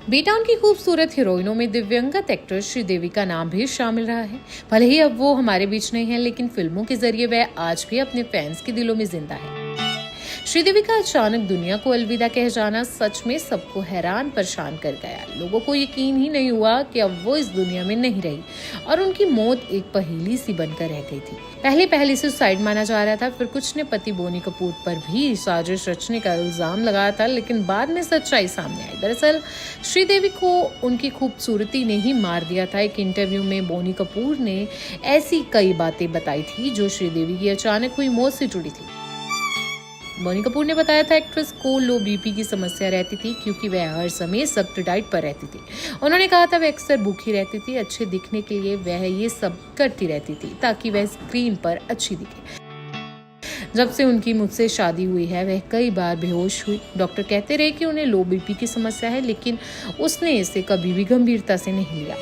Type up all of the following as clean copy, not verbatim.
बेटाउन की खूबसूरत हीरोइनों में दिव्यंगत एक्ट्रेस श्रीदेवी का नाम भी शामिल रहा है। भले ही अब वो हमारे बीच नहीं है, लेकिन फिल्मों के जरिए वह आज भी अपने फैंस के दिलों में जिंदा है। श्रीदेवी का अचानक दुनिया को अलविदा कह जाना सच में सबको हैरान परेशान कर गया। लोगों को यकीन ही नहीं हुआ कि अब वो इस दुनिया में नहीं रही और उनकी मौत एक पहेली सी बनकर रह गई थी। पहले सुसाइड माना जा रहा था, फिर कुछ ने पति बोनी कपूर पर भी साजिश रचने का इल्जाम लगाया था, लेकिन बाद में सच्चाई सामने आई। दरअसल श्रीदेवी को उनकी खूबसूरती ने ही मार दिया था। एक इंटरव्यू में बोनी कपूर ने ऐसी कई बातें बताई थी जो श्रीदेवी की अचानक हुई मौत से जुड़ी थी। बोनी कपूर ने बताया था एक्ट्रेस को लो बीपी की समस्या रहती थी क्योंकि वह हर समय सख्त डाइट पर रहती थी। उन्होंने कहा था वह अक्सर भूखी रहती थी। अच्छे दिखने के लिए वह ये सब करती रहती थी ताकि वह स्क्रीन पर अच्छी दिखे। जब से उनकी मुझसे शादी हुई है वह कई बार बेहोश हुई। डॉक्टर कहते रहे कि उन्हें लो बीपी की समस्या है, लेकिन उसने इसे कभी भी गंभीरता से नहीं लिया।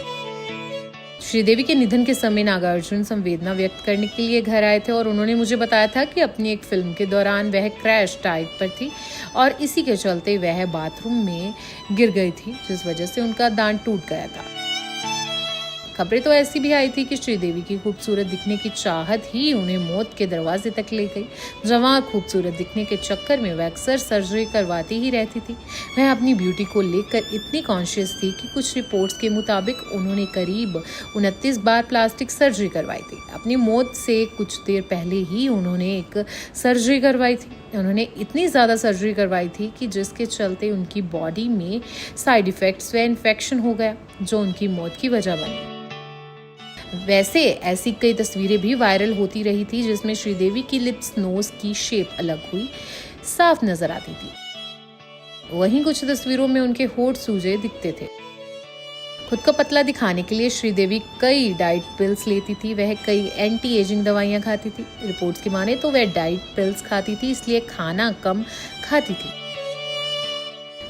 श्रीदेवी के निधन के समय नागार्जुन संवेदना व्यक्त करने के लिए घर आए थे और उन्होंने मुझे बताया था कि अपनी एक फिल्म के दौरान वह क्रैश डाइट पर थी और इसी के चलते वह बाथरूम में गिर गई थी, जिस वजह से उनका दांत टूट गया था। खबरें तो ऐसी भी आई थी कि श्रीदेवी की खूबसूरत दिखने की चाहत ही उन्हें मौत के दरवाजे तक ले गई। जवां खूबसूरत दिखने के चक्कर में वह अक्सर सर्जरी करवाती ही रहती थी। वह अपनी ब्यूटी को लेकर इतनी कॉन्शियस थी कि कुछ रिपोर्ट्स के मुताबिक उन्होंने करीब 29 बार प्लास्टिक सर्जरी करवाई थी। अपनी मौत से कुछ देर पहले ही उन्होंने एक सर्जरी करवाई थी। उन्होंने इतनी ज़्यादा सर्जरी करवाई थी कि जिसके चलते उनकी बॉडी में साइड इफ़ेक्ट्स व इन्फेक्शन हो गया, जो उनकी मौत की वजह बनी। वैसे ऐसी कई तस्वीरें भी वायरल होती रही थी जिसमें श्रीदेवी की लिप्स, नोज की शेप अलग हुई साफ नजर आती थी। वहीं कुछ तस्वीरों में उनके होंठ सूजे दिखते थे। खुद को पतला दिखाने के लिए श्रीदेवी कई डाइट पिल्स लेती थी। वह कई एंटी एजिंग दवाइयां खाती थी। रिपोर्ट्स की माने तो वह डाइट पिल्स खाती थी, इसलिए खाना कम खाती थी।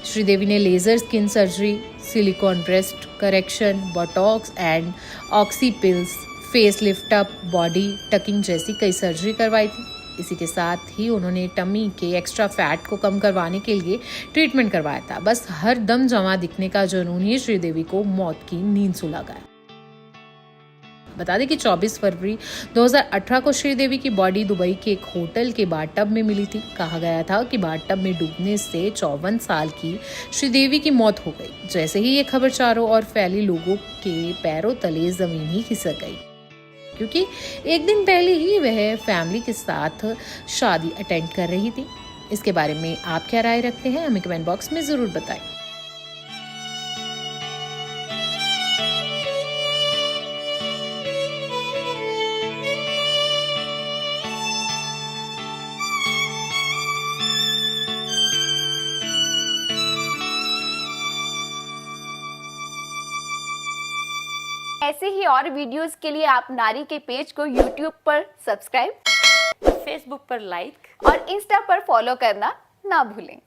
श्रीदेवी ने laser skin surgery, silicon breast correction, botox and oxy pills, face lift up, body tucking जैसी कई सर्जरी करवाई थी। इसी के साथ ही उन्होंने टमी के एक्स्ट्रा फैट को कम करवाने के लिए ट्रीटमेंट करवाया था। बस हर दम जमा दिखने का जुनून ही श्रीदेवी को मौत की नींद सुला गया। बता दें कि 24 फरवरी 2018 को श्रीदेवी की बॉडी दुबई के एक होटल के बाथटब में मिली थी। कहा गया था कि बाथटब में डूबने से 54 साल की श्रीदेवी की मौत हो गई। जैसे ही ये खबर चारों ओर फैली, लोगों के पैरों तले जमीन ही खिसक गई, क्योंकि एक दिन पहले ही वह फैमिली के साथ शादी अटेंड कर रही थी। इसके बारे में आप क्या राय रखते हैं, हमें कमेंट बॉक्स में जरूर बताएं। ऐसे ही और वीडियोस के लिए आप नारी के पेज को YouTube पर सब्सक्राइब, फेसबुक पर लाइक और इंस्टा पर फॉलो करना ना भूलें।